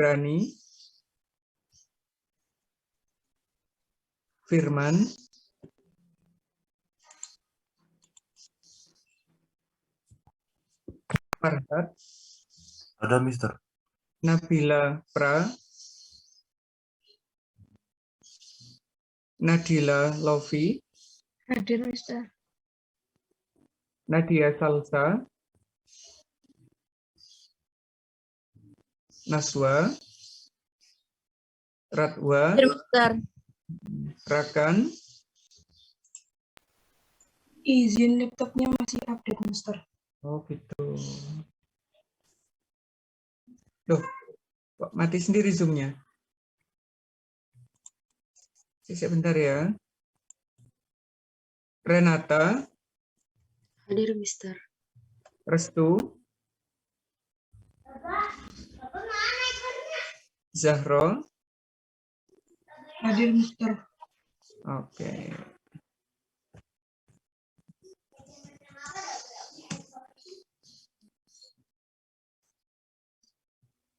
Rani, Firman, Farhat, Ada, Mister. Nabila Pra, Nadila Lofi, Hadir, Mister. Nadia Salsa, Naswa, Ratwa, Hadir, Mister. Rakan, Izin laptopnya masih update, Mister. oh gitu. Loh, kok mati sendiri Zoom-nya? Sebentar ya. Renata, Hadir, Mister. Restu, Zahro, Hadir, Mister. oke.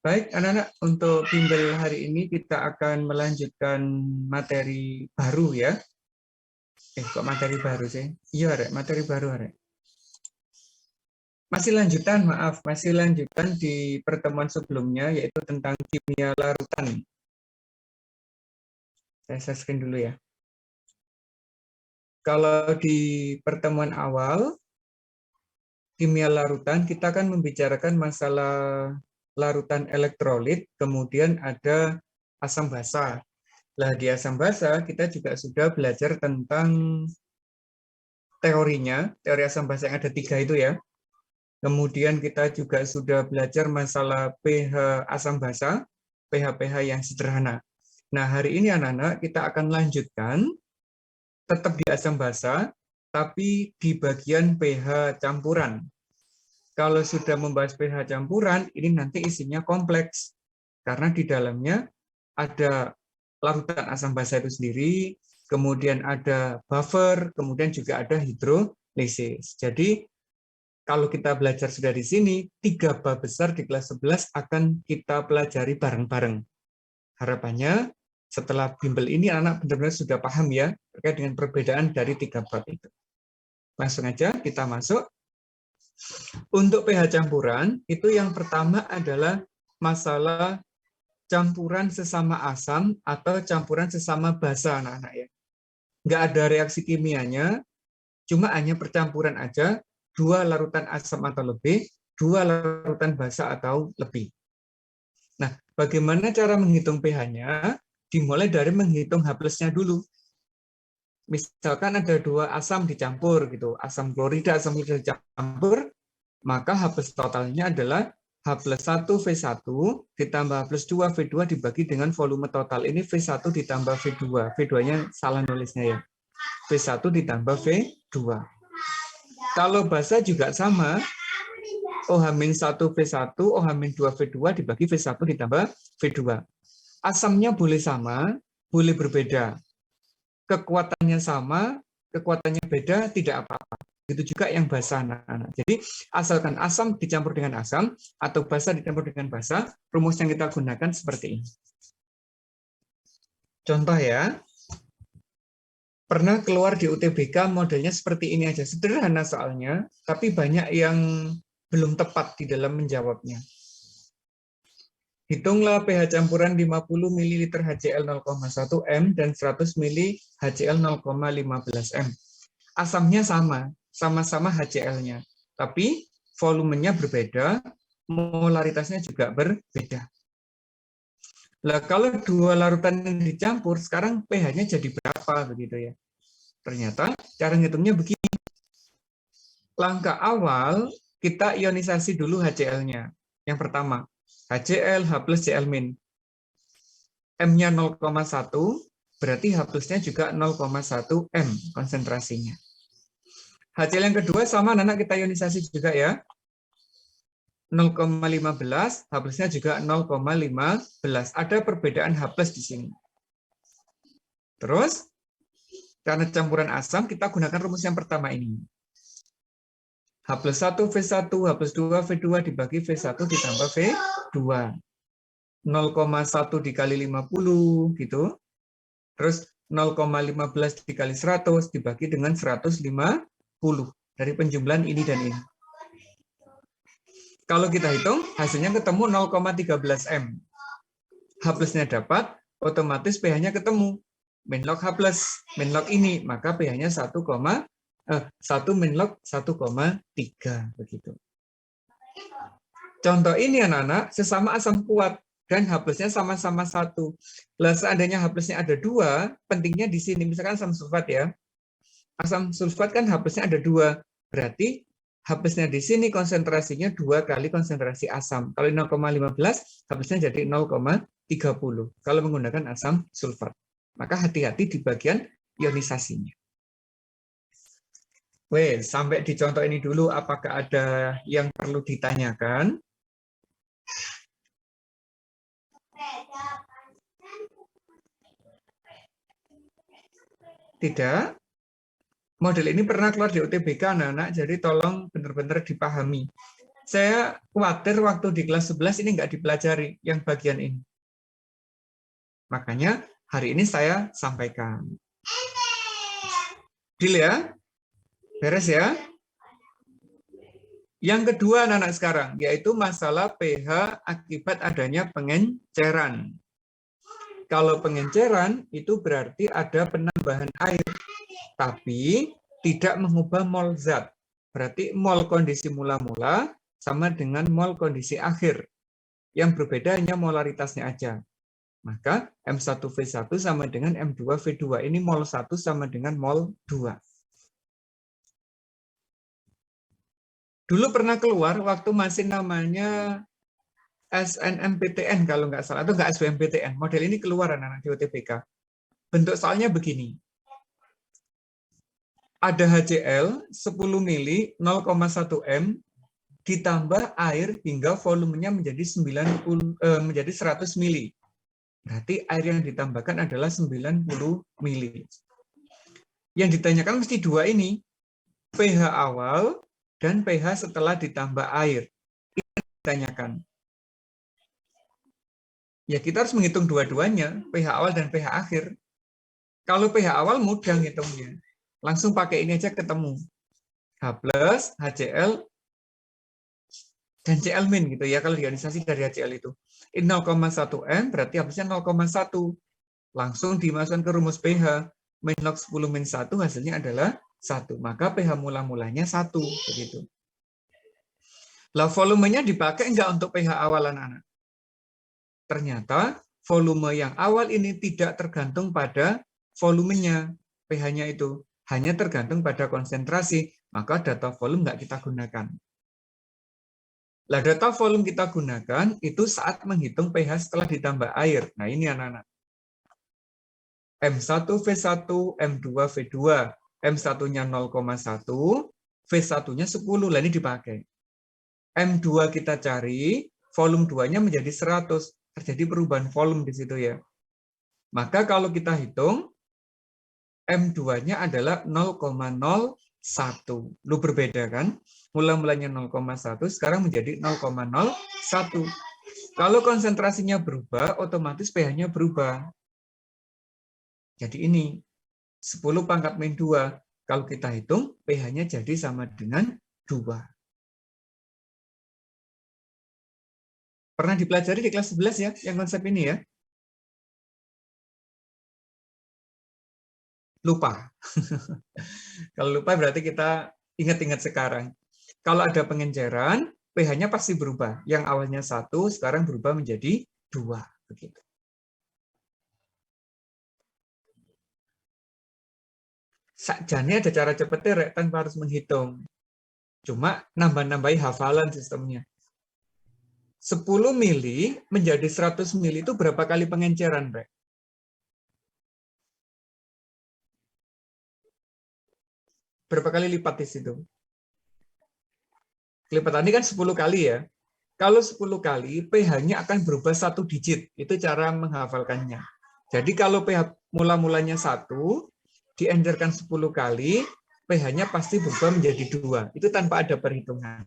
Baik, anak-anak, untuk bimbel hari ini kita akan melanjutkan materi baru ya. Kok materi baru sih? Iya, Rek, materi baru, Rek. Masih lanjutan, maaf, masih lanjutan di pertemuan sebelumnya, yaitu tentang kimia larutan. Saya share screen dulu ya. Kalau di pertemuan awal, kimia larutan, kita akan membicarakan masalah larutan elektrolit, kemudian ada asam basa. Nah, di asam basa kita juga sudah belajar tentang teorinya, teori asam basa yang ada 3 itu ya. Kemudian kita juga sudah belajar masalah pH asam basa, pH-pH yang sederhana. Nah, hari ini anak-anak kita akan lanjutkan tetap di asam basa, tapi di bagian pH campuran. Kalau sudah membahas pH campuran, ini nanti isinya kompleks. Karena di dalamnya ada larutan asam basa itu sendiri, kemudian ada buffer, kemudian juga ada hidrolisis. Jadi, kalau kita belajar sudah di sini, 3 bab besar di kelas 11 akan kita pelajari bareng-bareng. Harapannya, setelah bimbel ini, anak benar-benar sudah paham ya, terkait dengan perbedaan dari 3 bab itu. Langsung aja kita masuk. Untuk pH campuran, itu yang pertama adalah masalah campuran sesama asam atau campuran sesama basa, anak-anak ya. Nggak ada reaksi kimianya, cuma hanya percampuran aja, 2 larutan asam atau lebih, 2 larutan basa atau lebih. Nah, bagaimana cara menghitung pH-nya? Dimulai dari menghitung H+-nya dulu. Misalkan ada 2 asam dicampur gitu, asam klorida, asam klorida dicampur, maka H+ totalnya adalah H+1 V1 ditambah H+2 V2 dibagi dengan volume total. Ini V1 ditambah V2. V2-nya salah nulisnya ya. V1 ditambah V2. Kalau basa juga sama, OH-1 V1, OH-2 V2 dibagi V1 ditambah V2. Asamnya boleh sama, boleh berbeda. Kekuatannya sama, kekuatannya beda, tidak apa-apa. Itu juga yang basa, anak-anak. Jadi, asalkan asam dicampur dengan asam, atau basa dicampur dengan basa, rumus yang kita gunakan seperti ini. Contoh ya, pernah keluar di UTBK modelnya seperti ini aja. Sederhana soalnya, tapi banyak yang belum tepat di dalam menjawabnya. Hitunglah pH campuran 50 ml HCl 0,1 M dan 100 ml HCl 0,15 M. Asamnya sama, sama-sama HCl-nya. Tapi volumenya berbeda, molaritasnya juga berbeda. Nah, kalau 2 larutan yang dicampur, sekarang pH-nya jadi berapa begitu ya? Ternyata cara ngitungnya begini. Langkah awal, kita ionisasi dulu HCl-nya. Yang pertama, HCl, H+, Cl-. M-nya 0,1, berarti H+-nya juga 0,1 M konsentrasinya. HCl yang kedua sama, anak kita ionisasi juga ya. 0,15, H+-nya juga 0,15. Ada perbedaan H+ di sini. Terus, karena campuran asam, kita gunakan rumus yang pertama ini. H+1 V1, H+2 V2 dibagi V1 ditambah V2. 0,1 dikali 50 gitu. Terus 0,15 dikali 100 dibagi dengan 150 dari penjumlahan ini dan ini. Kalau kita hitung, hasilnya ketemu 0,13 M. H plusnya dapat, otomatis pH-nya ketemu. Min log H plus, min log ini, maka pH-nya 1 min log 1,3 begitu. Contoh ini anak-anak, sesama asam kuat dan H plusnya sama-sama 1. Lah seandainya H plusnya ada 2, pentingnya di sini, misalkan asam sulfat ya. Asam sulfat kan H plusnya ada 2, berarti H plusnya di sini konsentrasinya 2 kali konsentrasi asam. Kalau 0,15, H plusnya jadi 0,30 kalau menggunakan asam sulfat. Maka hati-hati di bagian ionisasinya. Wes, sampai di contoh ini dulu, apakah ada yang perlu ditanyakan? Tidak? Model ini pernah keluar di UTBK, anak-anak, jadi tolong benar-benar dipahami. Saya khawatir waktu di kelas 11 ini nggak dipelajari, yang bagian ini. Makanya hari ini saya sampaikan. Deal ya? Beres ya? Yang kedua anak-anak sekarang, yaitu masalah pH akibat adanya pengenceran. Kalau pengenceran itu berarti ada penambahan air, tapi tidak mengubah mol zat. Berarti mol kondisi mula-mula sama dengan mol kondisi akhir. Yang berbeda hanya molaritasnya aja. Maka M1V1 sama dengan M2V2. Ini mol 1 sama dengan mol 2. Dulu pernah keluar waktu masih namanya SNMPTN kalau nggak salah, atau nggak SBMPTN. Model ini keluar anak-anak di UTBK. Bentuk soalnya begini. Ada HCl 10 mili 0,1 M ditambah air hingga volumenya menjadi 100 mili. Berarti air yang ditambahkan adalah 90 mili. Yang ditanyakan mesti dua ini, pH awal dan pH setelah ditambah air. Ini yang ditanyakan. Ya kita harus menghitung dua-duanya, pH awal dan pH akhir. Kalau pH awal mudah ngitungnya. Langsung pakai ini aja ketemu. H+, HCl, dan Cl- gitu ya kalau ionisasi dari HCl itu. Ini 0,1 M berarti habisnya 0,1. Langsung dimasukkan ke rumus pH. Min log 10 min 1 hasilnya adalah 1. Maka pH mula-mulanya 1. Begitu. Lah volumenya dipakai enggak untuk pH awal anak-anak? Ternyata volume yang awal ini tidak tergantung pada volumenya, pH-nya itu. Hanya tergantung pada konsentrasi. Maka data volume enggak kita gunakan. Lah data volume kita gunakan itu saat menghitung pH setelah ditambah air. Nah ini anak-anak. M1V1, M2V2. M1-nya 0,1, V1-nya 10. Lah ini dipakai. M2 kita cari, volume 2-nya menjadi 100. Terjadi perubahan volume di situ ya. Maka kalau kita hitung, M2-nya adalah 0,01. Lu berbeda kan? Mula-mulanya 0,1, sekarang menjadi 0,01. Kalau konsentrasinya berubah, otomatis pH-nya berubah. Jadi ini, 10 pangkat min 2. Kalau kita hitung, pH-nya jadi sama dengan 2. Pernah dipelajari di kelas 11 ya, yang konsep ini ya? Lupa. Kalau lupa berarti kita ingat-ingat sekarang. Kalau ada pengenceran, pH-nya pasti berubah. Yang awalnya 1, sekarang berubah menjadi 2. Begitu. Sakjane ada cara cepetnya tanpa harus menghitung. Cuma nambah-nambahi hafalan sistemnya. 10 mili menjadi 100 mili itu berapa kali pengenceran, Rek? Berapa kali lipat di situ? Kelipatan ini kan 10 kali ya. Kalau 10 kali, pH-nya akan berubah 1 digit. Itu cara menghafalkannya. Jadi kalau pH mula-mulanya 1, diencerkan 10 kali, pH-nya pasti berubah menjadi 2. Itu tanpa ada perhitungan.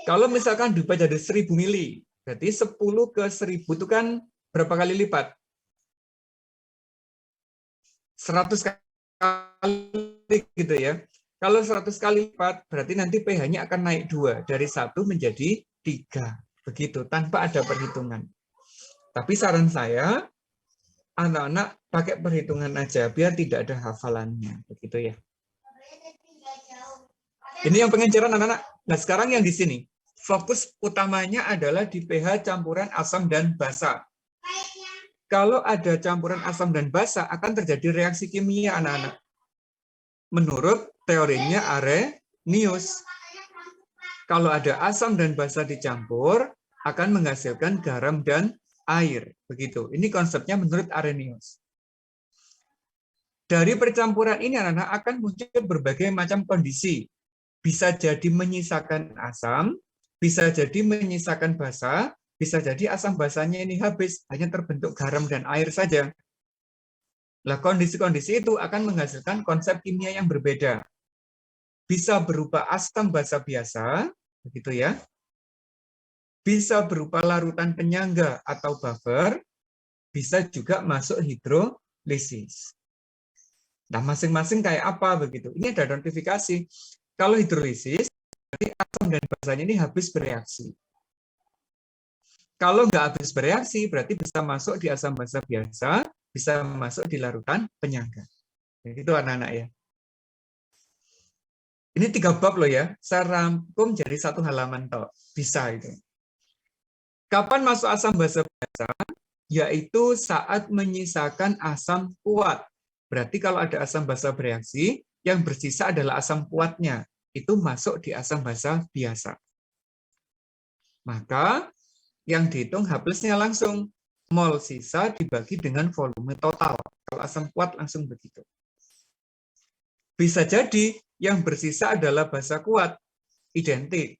Kalau misalkan diubah jadi 1000 mili, berarti 10 ke 1000 itu kan berapa kali lipat? 100 kali gitu ya. Kalau 100 kali lipat, berarti nanti pH-nya akan naik 2, dari 1 menjadi 3. Begitu, tanpa ada perhitungan. Tapi saran saya, anak-anak pakai perhitungan aja, biar tidak ada hafalannya. Begitu ya. Ini yang pengenceran anak-anak. Nah, sekarang yang di sini. Fokus utamanya adalah di pH campuran asam dan basa. Kalau ada campuran asam dan basa, akan terjadi reaksi kimia, anak-anak. Menurut teorinya Arrhenius. Kalau ada asam dan basa dicampur, akan menghasilkan garam dan air. Begitu. Ini konsepnya menurut Arrhenius. Dari percampuran ini, anak-anak, akan muncul berbagai macam kondisi. Bisa jadi menyisakan asam, bisa jadi menyisakan basa, bisa jadi asam basanya ini habis, hanya terbentuk garam dan air saja. Nah, kondisi-kondisi itu akan menghasilkan konsep kimia yang berbeda. Bisa berupa asam basa biasa, begitu ya. Bisa berupa larutan penyangga atau buffer, bisa juga masuk hidrolisis. Nah, masing-masing kayak apa begitu. Ini ada notifikasi. Kalau hidrolisis, berarti asam dan basanya ini habis bereaksi. Kalau nggak habis bereaksi, berarti bisa masuk di asam basa biasa, bisa masuk di larutan penyangga. Itu anak-anak ya. Ini 3 bab loh ya. Saya rangkum jadi 1 halaman toh. Bisa itu. Kapan masuk asam basa biasa? Yaitu saat menyisakan asam kuat. Berarti kalau ada asam basa bereaksi, yang bersisa adalah asam kuatnya. Itu masuk di asam basa biasa. Maka yang dihitung H+-nya langsung. Mol sisa dibagi dengan volume total. Kalau asam kuat langsung begitu. Bisa jadi yang bersisa adalah basa kuat. Identik.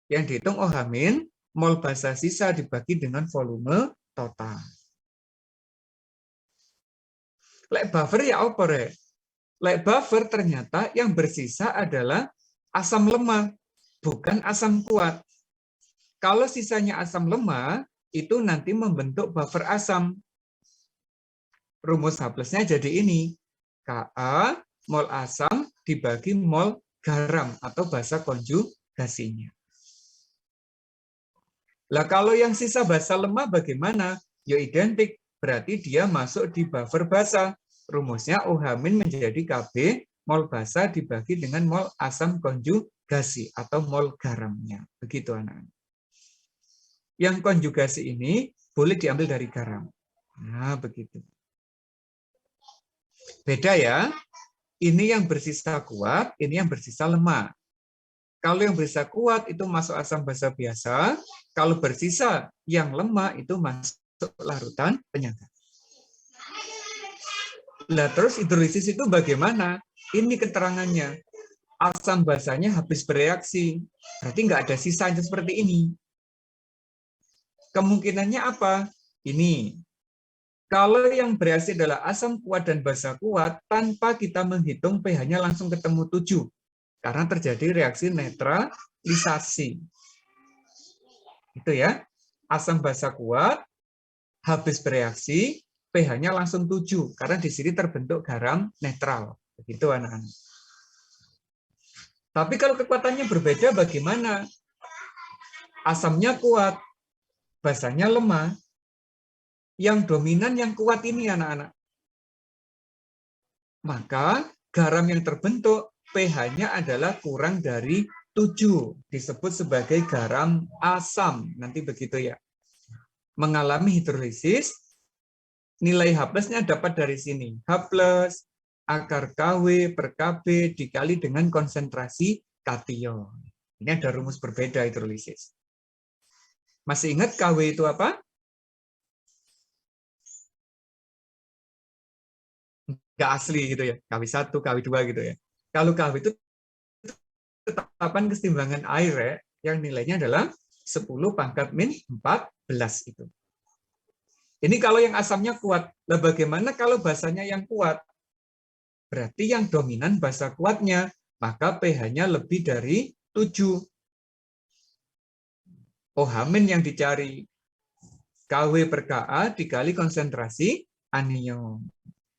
Yang dihitung OH-, mol basa sisa dibagi dengan volume total. Lek buffer ya apa re? Lek buffer ternyata yang bersisa adalah asam lemah, bukan asam kuat. Kalau sisanya asam lemah, itu nanti membentuk buffer asam. Rumus H+-nya jadi ini. Ka, mol asam dibagi mol garam atau basa konjugasinya. Lah kalau yang sisa basa lemah bagaimana? Ya identik, berarti dia masuk di buffer basa. Rumusnya OH- menjadi Kb mol basa dibagi dengan mol asam konjugasi atau mol garamnya. Begitu anak-anak. Yang konjugasi ini boleh diambil dari garam. Nah, begitu. Beda ya. Ini yang bersisa kuat, ini yang bersisa lemah. Kalau yang bersisa kuat itu masuk asam basa biasa, kalau bersisa yang lemah itu masuk larutan penyangga. Nah, terus hidrolisis itu bagaimana? Ini keterangannya. Asam basanya habis bereaksi. Berarti nggak ada sisanya seperti ini. Kemungkinannya apa? Ini. Kalau yang bereaksi adalah asam kuat dan basa kuat, tanpa kita menghitung pH-nya langsung ketemu 7. Karena terjadi reaksi netralisasi. Itu ya. Asam basa kuat, habis bereaksi, pH-nya langsung 7. Karena di sini terbentuk garam netral. Begitu anak-anak. Tapi kalau kekuatannya berbeda bagaimana? Asamnya kuat, basanya lemah. Yang dominan yang kuat ini anak-anak. Maka garam yang terbentuk pH-nya adalah kurang dari 7. Disebut sebagai garam asam. Nanti begitu ya. Mengalami hidrolisis, nilai H+-nya dapat dari sini. H+ akar KW per KB dikali dengan konsentrasi kation. Ini ada rumus berbeda hidrolisis. Masih ingat KW itu apa? Nggak asli gitu ya, KW1, KW2 gitu ya. Kalau KW itu tetapan kesetimbangan air ya, yang nilainya adalah 10⁻⁴ itu. Ini kalau yang asamnya kuat. Lah bagaimana kalau basanya yang kuat? Berarti yang dominan basa kuatnya, maka pH-nya lebih dari 7. OH- yang dicari. Kw per Ka dikali konsentrasi anion.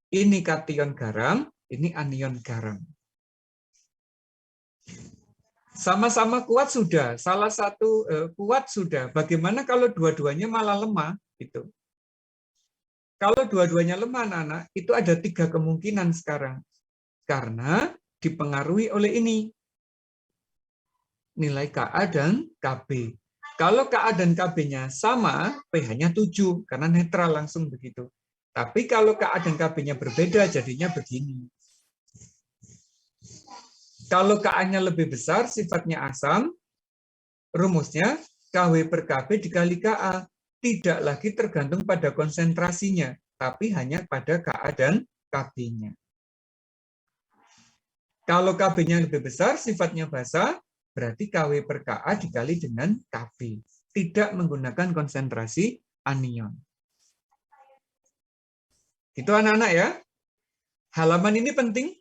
Ini kation garam, ini anion garam. Sama-sama kuat sudah, salah satu kuat sudah. Bagaimana kalau dua-duanya malah lemah? Itu. Kalau dua-duanya lemah, anak-anak, itu ada 3 kemungkinan sekarang. Karena dipengaruhi oleh ini. Nilai Ka dan Kb. Kalau Ka dan Kb-nya sama, pH-nya 7, karena netral langsung begitu. Tapi kalau Ka dan Kb-nya berbeda, jadinya begini. Kalau Ka-nya lebih besar, sifatnya asam, rumusnya Kw per Kb dikali Ka. Tidak lagi tergantung pada konsentrasinya, tapi hanya pada Ka dan Kb-nya. Kalau Kb-nya lebih besar, sifatnya basa, berarti Kw per Ka dikali dengan Kb. Tidak menggunakan konsentrasi anion. Itu anak-anak ya. Halaman ini penting.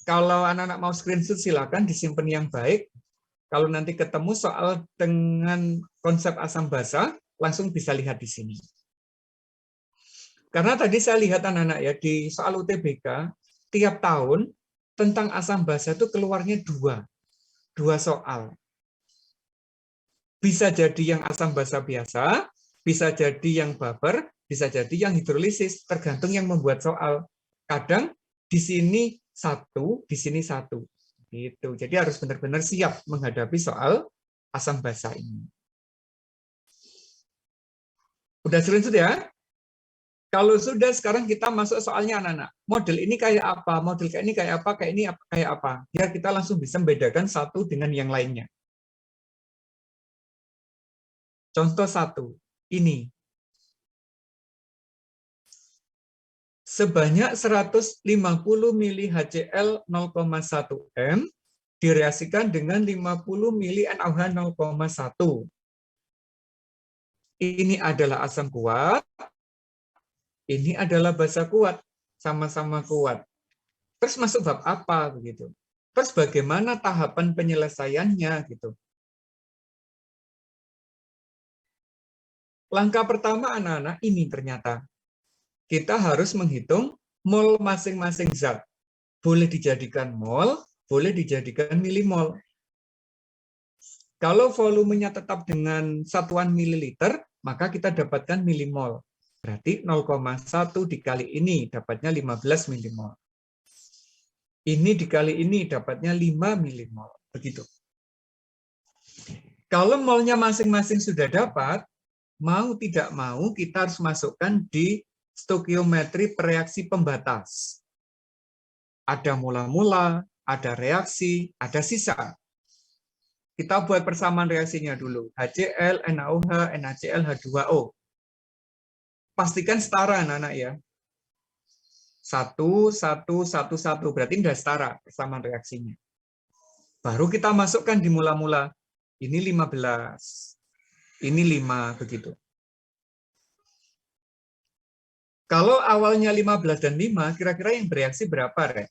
Kalau anak-anak mau screenshot silakan disimpan yang baik. Kalau nanti ketemu soal dengan konsep asam basa, langsung bisa lihat di sini. Karena tadi saya lihat anak-anak ya di soal UTBK, tiap tahun tentang asam basa itu keluarnya dua soal. Bisa jadi yang asam basa biasa, bisa jadi yang baper, bisa jadi yang hidrolisis, tergantung yang membuat soal. Kadang di sini satu, di sini satu. Gitu. Jadi harus benar-benar siap menghadapi soal asam basa ini. Udah screenshot ya? Kalau sudah, sekarang kita masuk soalnya anak-anak. Model ini kayak apa? Model kayak ini kayak apa? Kayak ini kayak apa? Biar kita langsung bisa membedakan satu dengan yang lainnya. Contoh 1, ini. Sebanyak 150 mili HCl 0,1 M direaksikan dengan 50 mili NaOH 0,1. Ini adalah asam kuat, ini adalah basa kuat, sama-sama kuat. Terus masuk bab apa begitu? Terus bagaimana tahapan penyelesaiannya gitu? Langkah pertama anak-anak ini ternyata kita harus menghitung mol masing-masing zat. Boleh dijadikan mol, boleh dijadikan milimol. Kalau volumenya tetap dengan satuan mililiter, maka kita dapatkan milimol. Berarti 0,1 dikali ini dapatnya 15 milimol. Ini dikali ini dapatnya 5 milimol. Begitu. Kalau molnya masing-masing sudah dapat, mau tidak mau kita harus masukkan di stoikiometri reaksi pembatas. Ada mula-mula, ada reaksi, ada sisa. Kita buat persamaan reaksinya dulu. HCl, NaOH, NaCl, H2O. Pastikan setara anak-anak ya. 1, 1, 1, 1. Berarti sudah setara persamaan reaksinya. Baru kita masukkan di mula-mula. Ini 15. Ini 5, begitu. Kalau awalnya 15 dan 5, kira-kira yang bereaksi berapa, Rek?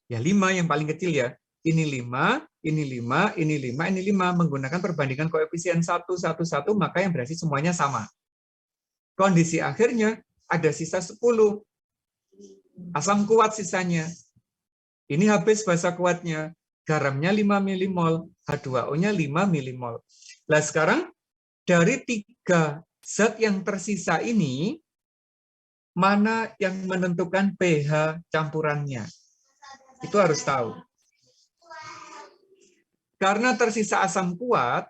Ya 5 yang paling kecil ya. Ini 5, ini 5, ini 5, ini 5. Menggunakan perbandingan koefisien 1, 1, 1, maka yang bereaksi semuanya sama. Kondisi akhirnya ada sisa 10. Asam kuat sisanya. Ini habis basa kuatnya. Garamnya 5 milimol, H2O-nya 5 milimol. Nah sekarang dari 3 zat yang tersisa ini, mana yang menentukan pH campurannya? Itu harus tahu. Karena tersisa asam kuat,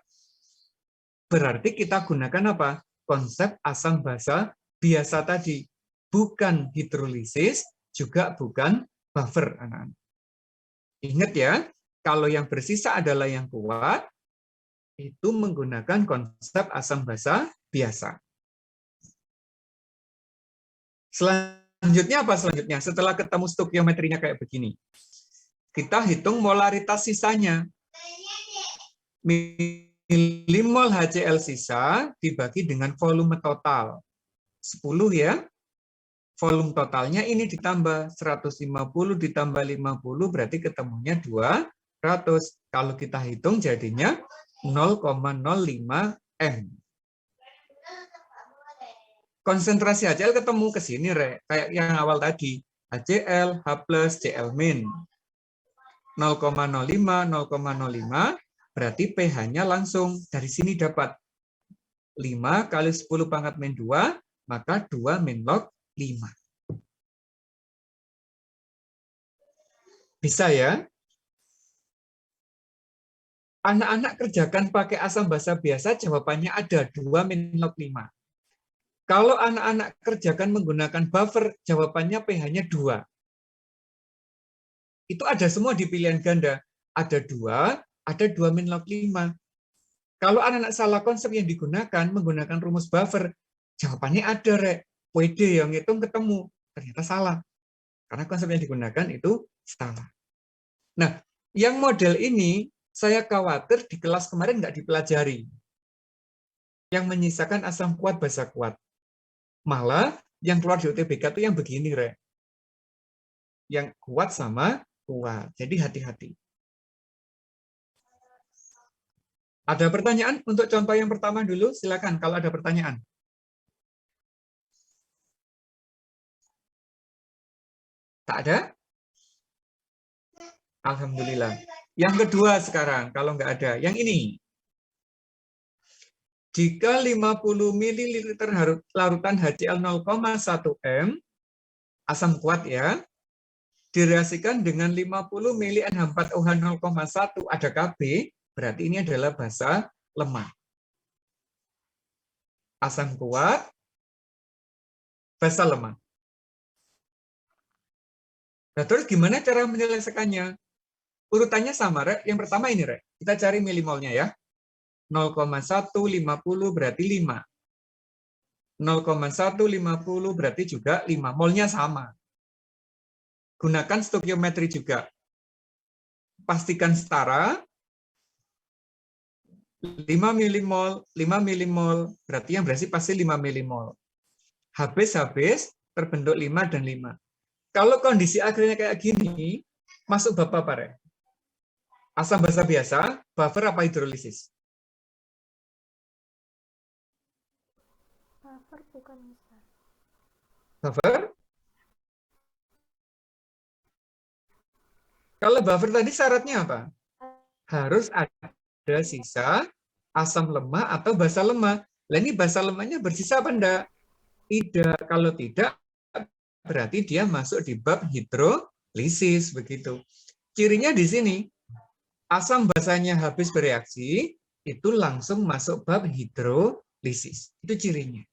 berarti kita gunakan apa? Konsep asam basa biasa tadi. Bukan hidrolisis, juga bukan buffer, anak-anak. Ingat ya, kalau yang bersisa adalah yang kuat, itu menggunakan konsep asam basa biasa. Selanjutnya apa selanjutnya? Setelah ketemu stoikiometrinya kayak begini. Kita hitung molaritas sisanya. Milimol HCl sisa dibagi dengan volume total. 10 ya. Volume totalnya ini ditambah 150 ditambah 50 berarti ketemunya 2 100. Kalau kita hitung jadinya 0,05 M. Konsentrasi HCl ketemu ke sini, Rek. Kayak yang awal tadi. HCl, H+, Cl-. 0,05, 0,05, berarti pH-nya langsung dari sini dapat 5 kali 10 pangkat min 2, maka 2 min log 5. Bisa ya? Anak-anak kerjakan pakai asam basa biasa, jawabannya ada 2 min log 5. Kalau anak-anak kerjakan menggunakan buffer, jawabannya pH-nya 2. Itu ada semua di pilihan ganda. Ada 2, ada 2 min log 5. Kalau anak-anak salah konsep yang digunakan, menggunakan rumus buffer, jawabannya ada, Rek. WD yang ngitung ketemu. Ternyata salah. Karena konsep yang digunakan itu salah. Nah, yang model ini, saya khawatir di kelas kemarin nggak dipelajari. Yang menyisakan asam kuat, basa kuat. Malah, yang keluar di UTBK itu yang begini, Rek. Yang kuat sama kuat. Jadi hati-hati. Ada pertanyaan untuk contoh yang pertama dulu? Silakan kalau ada pertanyaan. Tak ada? Alhamdulillah. Yang kedua sekarang, kalau nggak ada. Yang ini. Jika 50 ml larutan HCl 0,1 M, asam kuat ya, direaksikan dengan 50 ml NH4OH 0,1 ada Kb, berarti ini adalah basa lemah. Asam kuat, basa lemah. Nah, terus gimana cara menyelesaikannya? Urutannya sama, Rek. Yang pertama ini, Rek. Kita cari milimolnya ya. 0,150 berarti 5. 0,150 berarti juga 5. Molnya sama. Gunakan stoikiometri juga. Pastikan setara. 5 milimol, 5 milimol, berarti yang berarti pasti 5 milimol. Habis terbentuk 5 dan 5. Kalau kondisi akhirnya kayak gini, masuk bab apa, Rek? Asam basa biasa, buffer apa hidrolisis? Buffer bukan Mister. Buffer? Kalau buffer tadi syaratnya apa? Harus ada sisa asam lemah atau basa lemah. Lah ini basa lemahnya bersisa apa enggak? Tidak. Kalau tidak, berarti dia masuk di bab hidrolisis begitu. Cirinya di sini. Asam basanya habis bereaksi, itu langsung masuk bab hidrolisis. Itu cirinya.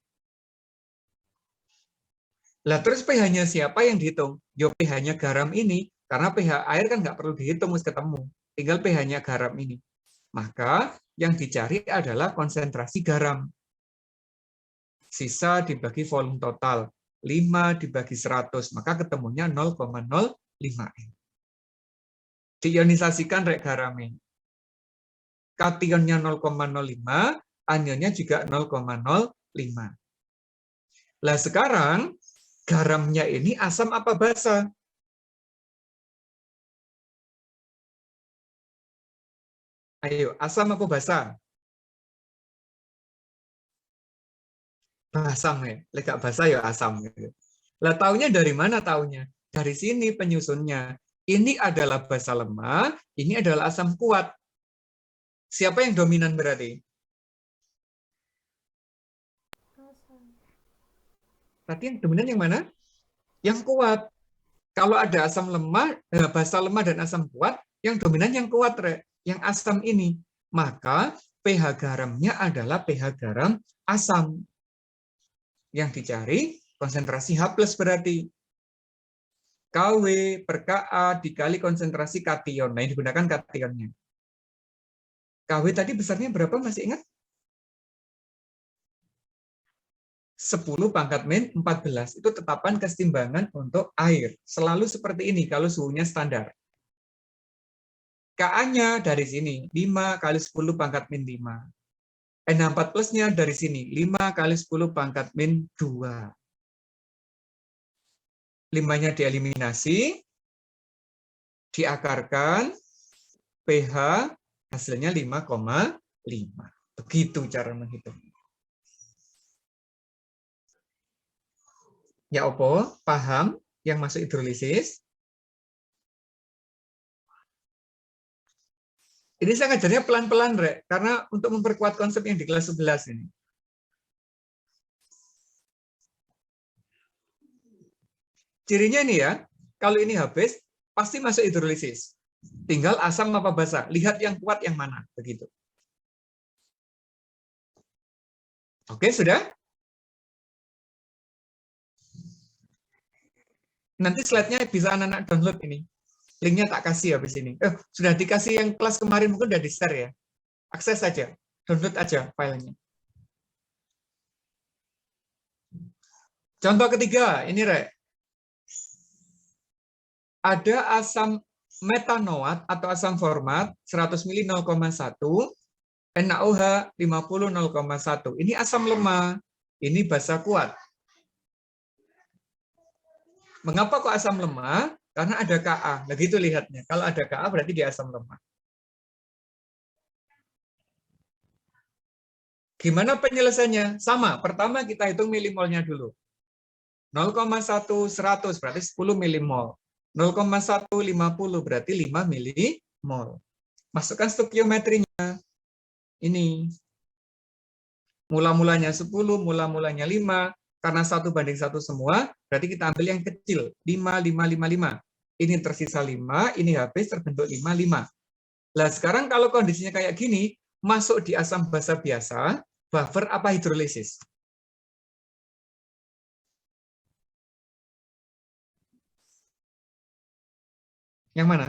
Lah terus pH-nya siapa yang dihitung? Yo pH-nya garam ini, karena pH air kan nggak perlu dihitung, harus ketemu. Tinggal pH-nya garam ini. Maka yang dicari adalah konsentrasi garam. Sisa dibagi volume total. 5 dibagi 100, maka ketemunya 0,05 M. Diionisasikan, Rek, garamnya. Kationnya 0,05, anionnya juga 0,05. Lah sekarang, garamnya ini asam apa basa? Ayo, asam apa basa? Basam ya, legak basa ya asam. Lah taunya dari mana taunya? Dari sini penyusunnya. Ini adalah basa lemah, ini adalah asam kuat. Siapa yang dominan berarti? Berarti yang dominan yang mana? Yang kuat. Kalau ada asam lemah, basa lemah dan asam kuat, yang dominan yang kuat, Rek. Yang asam ini. Maka pH garamnya adalah pH garam asam. Yang dicari konsentrasi H+ berarti. Kw per Ka dikali konsentrasi kation. Nah, ini digunakan kationnya. Kw tadi besarnya berapa, masih ingat? 10 pangkat min 14. Itu tetapan kesetimbangan untuk air. Selalu seperti ini kalau suhunya standar. Ka-nya dari sini, 5 kali 10 pangkat min 5. NH4+-nya dari sini, 5 kali 10 pangkat min 2. 5-nya dieliminasi, diakarkan, pH hasilnya 5,5. Begitu cara menghitung. Ya opo, paham yang masuk hidrolisis? Ini saya ngajarnya pelan-pelan, Rek, karena untuk memperkuat konsep yang di kelas 11 ini. Cirinya ini ya, kalau ini habis, pasti masuk hidrolisis. Tinggal asam apa basa, lihat yang kuat yang mana, begitu. Oke, sudah? Nanti slide-nya bisa anak-anak download ini. Linknya tak kasih habis ini. Sudah dikasih yang kelas kemarin, mungkin udah di-share ya. Akses saja, download aja filenya. Contoh ketiga, ini Rek. Ada asam metanoat atau asam format 100 mili 0,1, NaOH 50 0,1. Ini asam lemah, ini basa kuat. Mengapa kok asam lemah? Karena ada Ka. Begitu lihatnya. Kalau ada Ka berarti dia asam lemah. Gimana penyelesaiannya? Sama. Pertama kita hitung milimolnya dulu. 0,1 100 berarti 10 milimol. 0,1 50 berarti 5 milimol. Masukkan stoikiometrinya. Ini. Mula-mulanya 10, mula-mulanya 5. Karena 1:1 semua, berarti kita ambil yang kecil. 5, 5, 5, 5. Ini tersisa 5, ini habis terbentuk 5, 5. Nah, sekarang kalau kondisinya kayak gini, masuk di asam basa biasa, buffer apa hidrolisis? Yang mana?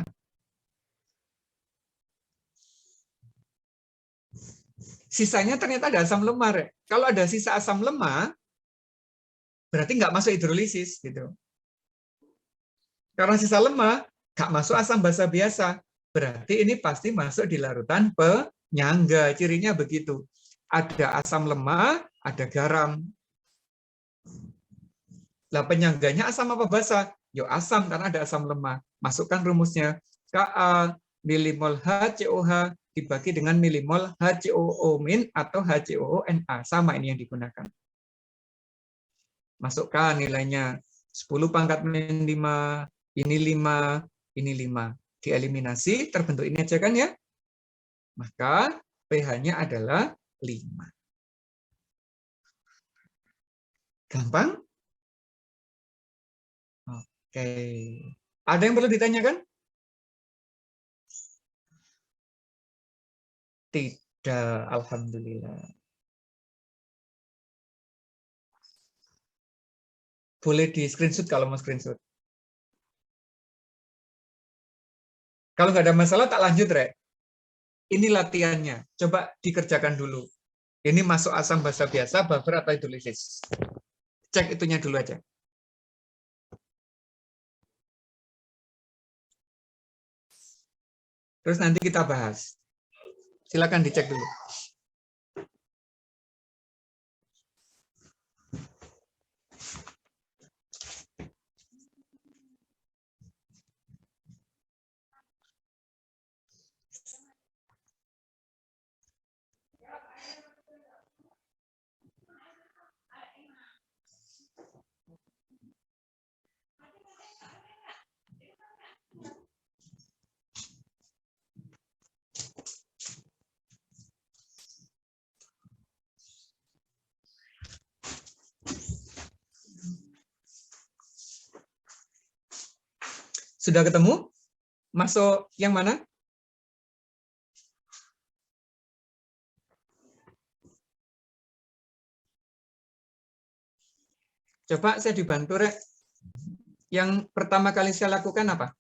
Sisanya ternyata ada asam lemah. Rek. Kalau ada sisa asam lemah, berarti nggak masuk hidrolisis. Gitu. Karena sisa lemah, nggak masuk asam basa biasa. Berarti ini pasti masuk di larutan penyangga. Cirinya begitu. Ada asam lemah, ada garam. Lah penyangganya asam apa basa? Yo asam karena ada asam lemah. Masukkan rumusnya. Ka milimol HCOH dibagi dengan milimol HCOO- atau HCOO-Na. Sama ini yang digunakan. Masukkan nilainya 10⁻⁵, ini 5, ini 5. Dieliminasi, terbentuk ini aja kan ya? Maka pH-nya adalah 5. Gampang? Oke. Ada yang perlu ditanyakan? Tidak, alhamdulillah. Boleh di screenshot kalau mau screenshot. Kalau nggak ada masalah, tak lanjut, Rek. Ini latihannya. Coba dikerjakan dulu. Ini masuk asam basa biasa, buffer atau hidrolisis. Cek itunya dulu aja. Terus nanti kita bahas. Silakan dicek dulu. Sudah ketemu? Masuk yang mana? Coba saya dibantu, Rek. Yang pertama kali saya lakukan apa?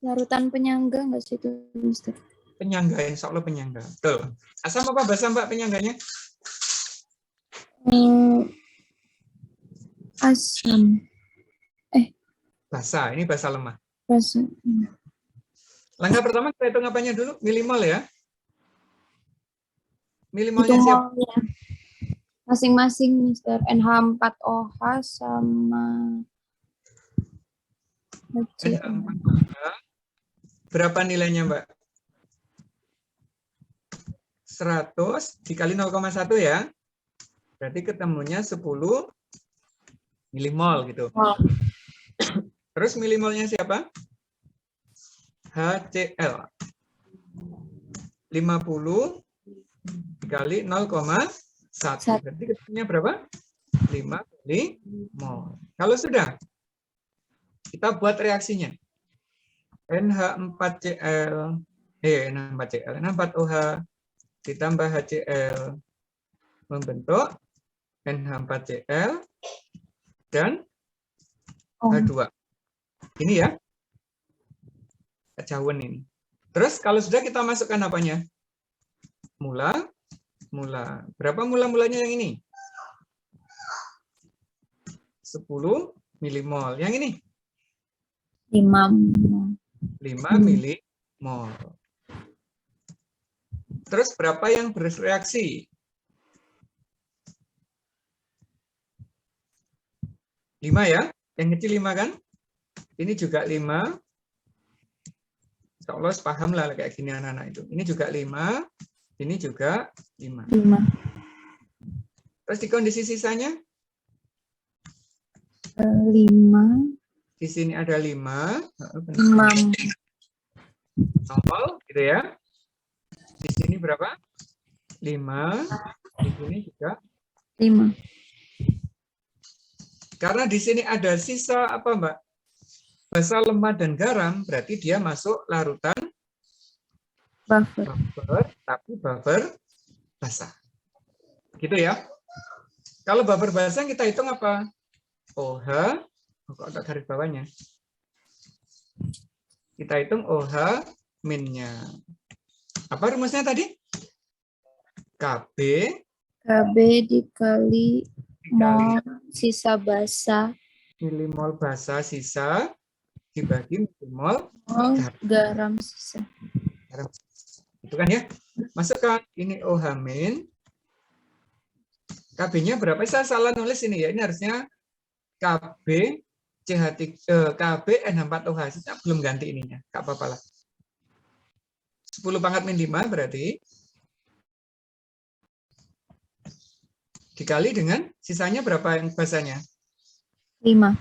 Larutan penyangga nggak sih itu, Mister? Penyangga, insya Allah penyangga. Betul. Asam apa basa, Mbak, penyangganya? Asam. Basa, ini basa lemah. Basa. Langkah pertama kita hitung apanya dulu? Milimol ya. Milimolnya siapa? Ya. Masing-masing, Mister. NH4OH sama NH4OH. Berapa nilainya, Mbak? 100 dikali 0,1 ya. Berarti ketemunya 10 milimol gitu. Terus milimolnya siapa? HCl. 50 dikali 0,1. Berarti ketemunya berapa? 5 milimol. Kalau sudah, kita buat reaksinya. NH4Cl, NH4OH ditambah HCl membentuk NH4Cl dan H2. Ini ya. Kejauhan ini. Terus kalau sudah kita masukkan apanya? Mula. Berapa mula-mulanya yang ini? 10 milimol. Yang ini? 5 milimol. Terus berapa yang bereaksi? 5 ya? Yang kecil 5 kan? Ini juga 5. Insya Allah paham lah kayak gini anak-anak itu. Ini juga 5. Ini juga 5. Terus di kondisi sisanya? 5. Di sini ada 5. 5. 0 gitu ya. Di sini berapa? 5. Di sini juga 5. Karena di sini ada sisa apa, Mbak? Basa, lemak, dan garam, berarti dia masuk larutan Buffer. tapi buffer basah. Gitu ya. Kalau buffer basah kita hitung apa? OH, kok ada garis bawahnya? Kita hitung OH min-nya. Apa rumusnya tadi? KB dikali mol sisa basa milimol basa sisa dibagi milimol garam sisa. Itu kan ya. Masukkan ini OH min. KB-nya berapa? Saya salah nulis ini ya. Ini harusnya KB CH3 KB NH4OH. Saya belum ganti ininya. Enggak apa-apa lah. 10 pangkat min 5 berarti dikali dengan sisanya berapa yang basanya? 5.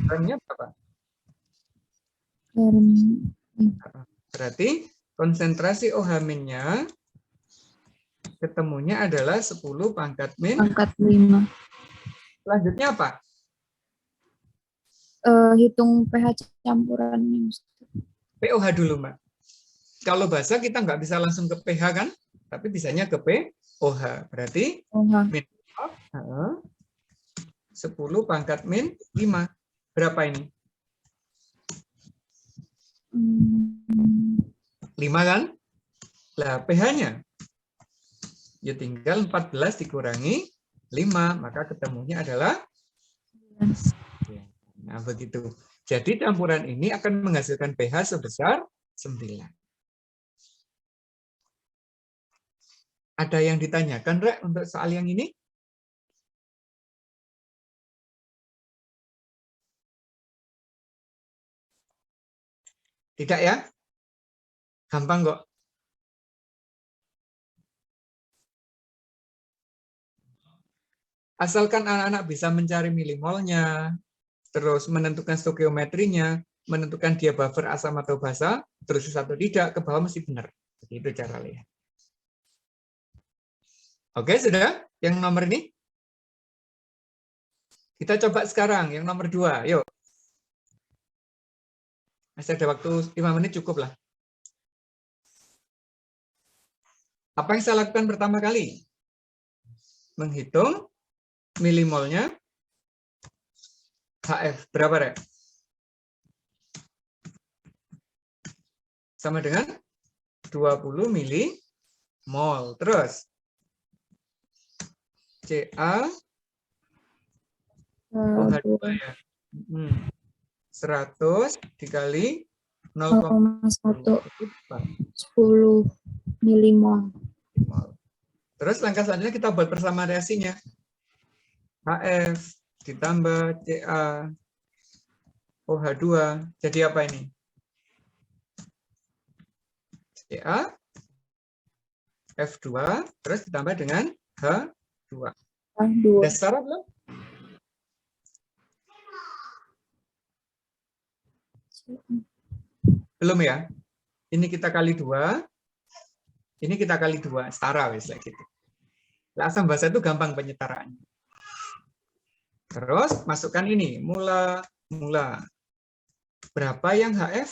Garamnya berapa? Garam. Berarti konsentrasi OH min-nya ketemunya adalah 10 pangkat min 5. Selanjutnya apa? Hitung pH campurannya. pOH dulu, Mbak. Kalau basah kita nggak bisa langsung ke pH kan? Tapi bisanya ke pOH. Berarti min 10 pangkat min 5. Berapa ini? 5 kan? Lah pH-nya ya tinggal 14 dikurangi 5, maka ketemunya adalah 9. Nah, begitu. Jadi campuran ini akan menghasilkan pH sebesar 9. Ada yang ditanyakan, Rek, untuk soal yang ini? Tidak ya? Gampang kok. Asalkan anak-anak bisa mencari milimolnya, terus menentukan stoikiometrinya, menentukan dia buffer asam atau basa, terus atau tidak, ke bawah mesti benar. Begitu cara lihat. Oke, sudah? Yang nomor ini? Kita coba sekarang, yang nomor 2. Yuk. Masih ada waktu 5 menit, cukup lah. Apa yang saya lakukan pertama kali? Menghitung milimolnya HF. Berapa, Rek? Sama dengan 20 milimol. Terus Ca OH2 ya. 100 dikali 0,1 10 milimol. Terus langkah selanjutnya kita buat persamaan reaksinya. HF ditambah Ca OH2 jadi apa ini? Ca F2 terus ditambah dengan H2. H2. Udah setara belum? Belum ya? Ini kita kali 2, ini kita kali 2, setara wis like gitu. Lah, asam basa itu gampang penyetaraan. Terus masukkan ini, mula. Berapa yang HF?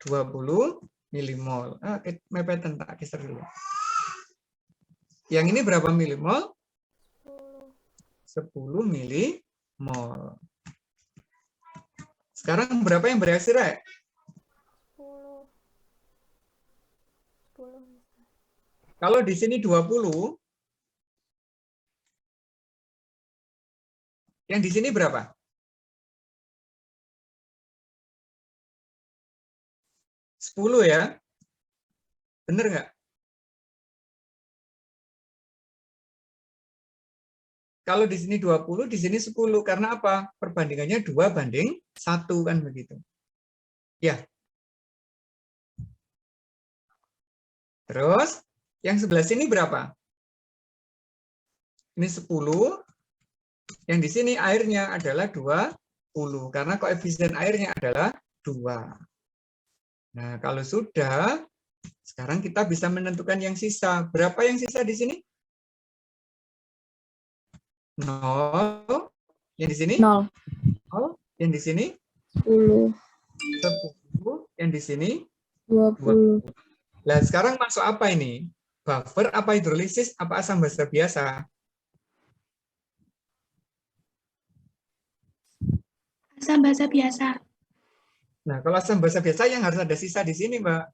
20 milimol. Mepetan tak geser dulu. Yang ini berapa milimol? 10 milimol. Sekarang berapa yang bereaksi, Rek? 10. Kalau di sini 20, yang di sini berapa? 10 ya? Bener nggak? Kalau di sini 20, di sini 10. Karena apa? Perbandingannya 2:1 kan begitu. Ya. Terus, yang sebelah sini berapa? Ini 10. Yang di sini airnya adalah 20. Karena koefisien airnya adalah 2. Nah, kalau sudah, sekarang kita bisa menentukan yang sisa. Berapa yang sisa di sini? 0. Yang di sini? 0. 0. Yang di sini? 10. 10. Yang di sini? 20. Nah, sekarang masuk apa ini? Buffer apa hidrolisis apa asam basa biasa? Asam basa biasa. Nah, kalau asam basa biasa yang harus ada sisa di sini, Mbak.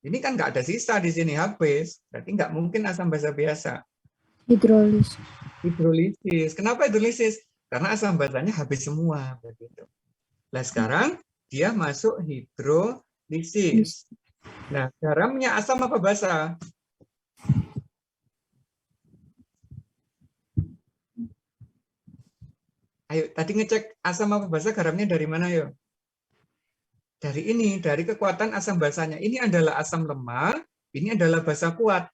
Ini kan nggak ada sisa di sini, habis. Berarti nggak mungkin asam basa biasa. Hidrolisis. Hidrolisis. Kenapa hidrolisis? Karena asam basanya habis semua. Begitu. Nah, sekarang dia masuk hidrolisis. Nah, garamnya asam apa basa? Ayo, tadi ngecek asam apa basa, garamnya dari mana, yo? Dari ini, dari kekuatan asam basanya. Ini adalah asam lemah, ini adalah basa kuat.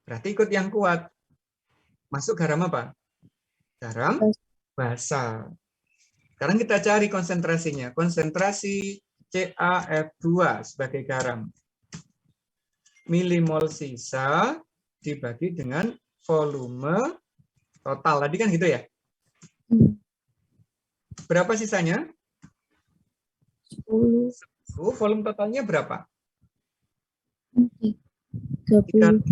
Berarti ikut yang kuat. Masuk garam apa? Garam basa. Sekarang kita cari konsentrasinya. Konsentrasi CaF2 sebagai garam. Milimol sisa dibagi dengan volume total. Tadi kan gitu ya? Berapa sisanya? 10. Volume totalnya berapa? 30.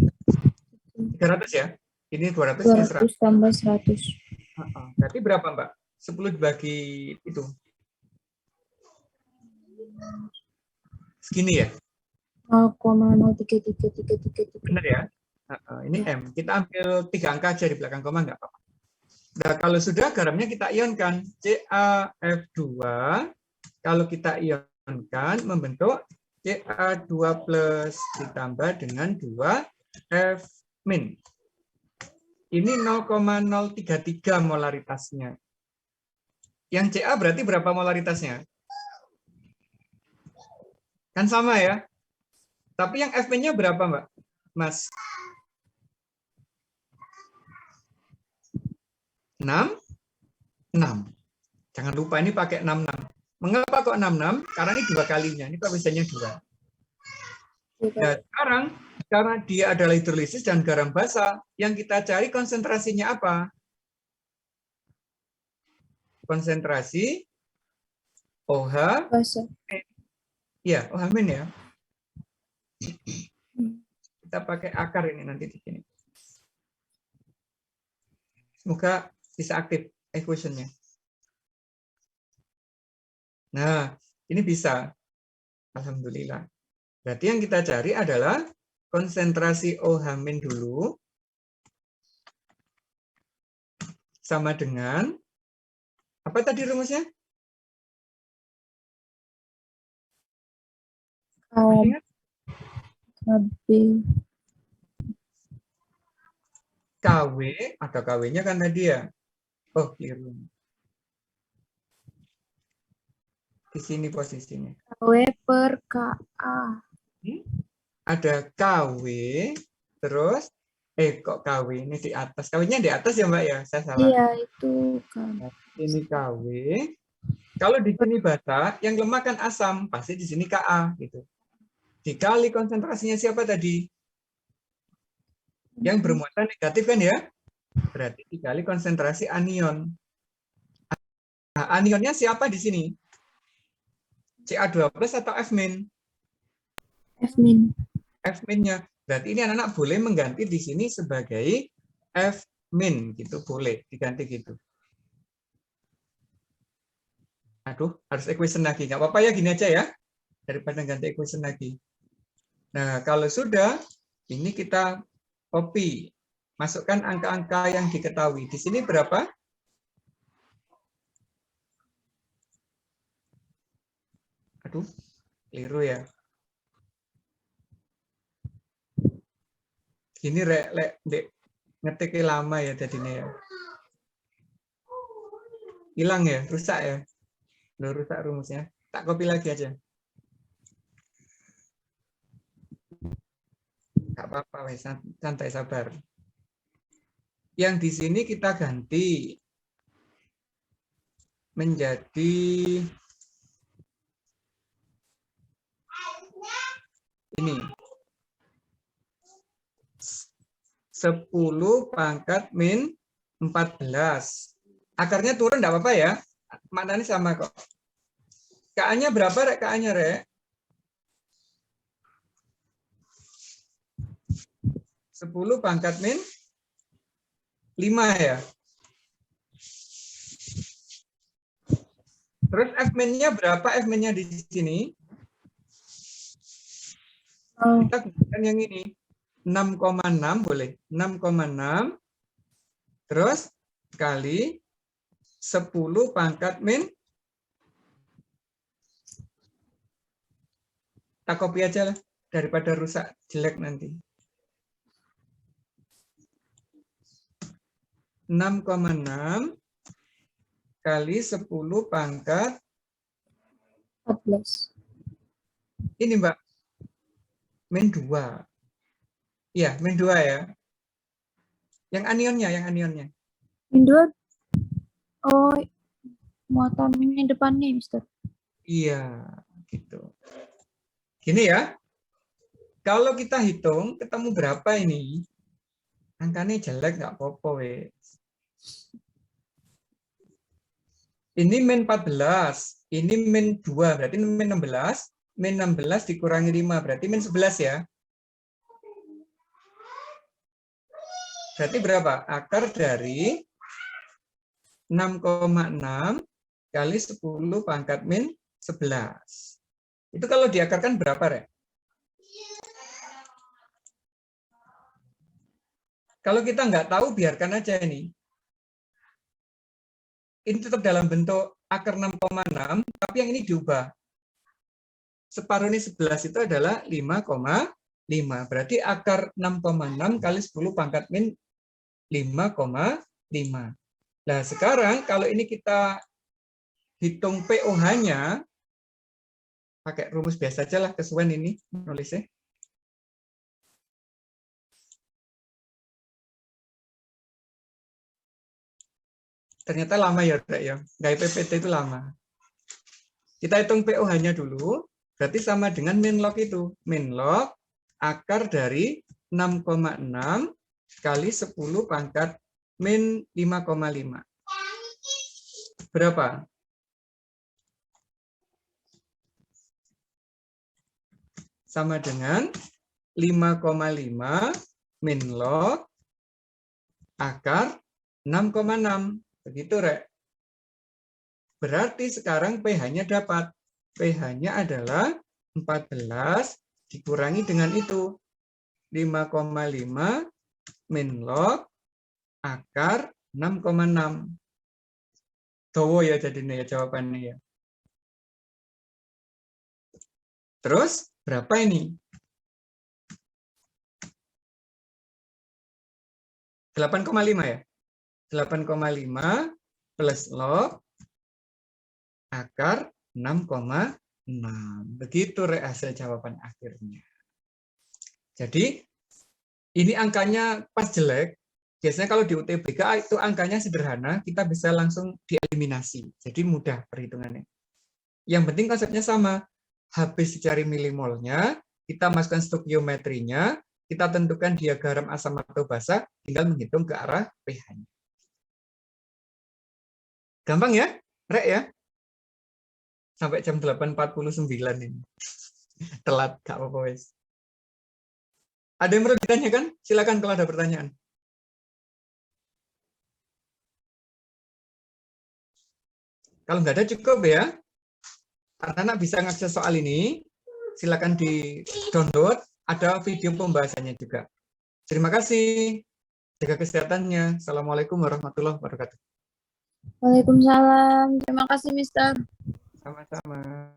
300 ya? Ini 200, ini 100. 200 tambah 100. Berarti berapa, Mbak? 10 dibagi itu. Segini ya? 0,0333333. Benar ya? Ini M. Kita ambil 3 angka aja di belakang koma, nggak apa-apa. Nah, kalau sudah garamnya kita ionkan. CaF2, kalau kita ionkan, membentuk Ca2+ ditambah dengan 2F-. Ini 0,033 molaritasnya. Yang Ca berarti berapa molaritasnya? Kan sama ya? Tapi yang F-nya berapa, Mbak? Mas? 6? Jangan lupa ini pakai 66. Mengapa kok 66? Karena ini 2 kalinya. Ini koefisiennya 2. Nah, sekarang karena dia adalah hidrolisis dan garam basa, yang kita cari konsentrasinya apa? Konsentrasi OH. Basa. Ya, OH- ya. Kita pakai akar ini nanti di sini. Semoga bisa aktif equation-nya. Nah, ini bisa. Alhamdulillah. Berarti yang kita cari adalah konsentrasi OH- dulu sama dengan apa tadi rumusnya? Masih ingat? KW, ada KW-nya kan tadi ya? Oh, keliru. Di sini posisinya. KW per KA. ada KW, terus, kok KW ini di atas? KW-nya di atas ya Mbak ya? Saya salah. Iya, itu kan. Ini KW. Kalau di sini bata, yang lemah kan asam, pasti di sini Ka gitu. Dikali konsentrasinya siapa tadi? Yang bermuatan negatif kan ya? Berarti dikali konsentrasi anion. Nah, anionnya siapa di sini? Ca2+ atau F-? F-min. F-nya. Berarti ini anak-anak boleh mengganti di sini sebagai F- gitu, boleh diganti gitu. Aduh, harus equation lagi. Nggak apa-apa ya, gini aja ya. Daripada ganti equation lagi. Nah, kalau sudah, ini kita copy. Masukkan angka-angka yang diketahui. Di sini berapa? Aduh, keliru ya. Gini, Dek. Ngetiknya lama ya jadinya ya. Hilang ya, rusak ya. Loh, rusak rumusnya. Tak copy lagi aja. Nggak apa-apa, santai sabar. Yang di sini kita ganti menjadi ini. 10⁻14. Akarnya turun enggak apa-apa ya. Maknanya sama kok. Ka-nya berapa, Rek? Ka-nya, Rek? 10⁻5 ya. Terus F-nya berapa? F-nya di sini? Kita gunakan yang ini. 6,6 boleh. 6,6 terus kali 10⁻. Tak copy aja lah daripada rusak jelek nanti. 6,6 kali 10⁻14. Ini Mbak. Min 2. Iya, min 2 ya. Yang anionnya. Min 2. Oh, muatannya depannya, Mister. Iya, gitu. Gini ya. Kalau kita hitung, ketemu berapa ini? Angkanya jelek, nggak apa-apa, wes. Ini min 14, ini min 2, berarti min 16. Min 16 dikurangi 5, berarti min 11 ya. Berarti berapa? Akar dari 6,6 kali 10⁻11. Itu kalau diakarkan berapa, Rek? Kalau kita nggak tahu, biarkan aja ini. Ini tetap dalam bentuk akar 6,6, tapi yang ini diubah. Separuh ini 11 itu adalah 5,5. Berarti akar 6,6 kali 10⁻5,5. Nah, sekarang kalau ini kita hitung POH-nya, pakai rumus biasa aja lah, kesuwen ini nulisnya. Ternyata lama ya, Rek, ya. Nggak PPT itu lama. Kita hitung POH-nya dulu, berarti sama dengan min log itu. Min log akar dari 6,6 kali 10⁻5,5. Berapa? Sama dengan 5,5 min log akar 6,6. Begitu, Rek. Berarti sekarang pH-nya dapat. pH-nya adalah 14 dikurangi dengan itu. 5,5 min log akar 6,6. Dawa ya jadinya ya jawabannya ya. Terus berapa ini? 8,5 ya? 8,5 plus log akar 6,6. Begitu hasil jawaban akhirnya. Jadi ini angkanya pas jelek. Biasanya kalau di UTBK itu angkanya sederhana, kita bisa langsung dieliminasi. Jadi mudah perhitungannya. Yang penting konsepnya sama. Habis dicari milimolnya, kita masukkan stoikiometrinya, kita tentukan dia garam, asam, atau basa, tinggal menghitung ke arah pH-nya. Gampang ya, Rek ya? Sampai jam 8.49 ini. Telat, gak apa-apa wes. Ada yang perlu ditanyakan? Silakan kalau ada pertanyaan. Kalau nggak ada cukup ya. Anak-anak bisa mengakses soal ini. Silakan di-download. Ada video pembahasannya juga. Terima kasih. Jaga kesehatannya. Assalamualaikum warahmatullahi wabarakatuh. Waalaikumsalam. Terima kasih, Mister. Sama-sama.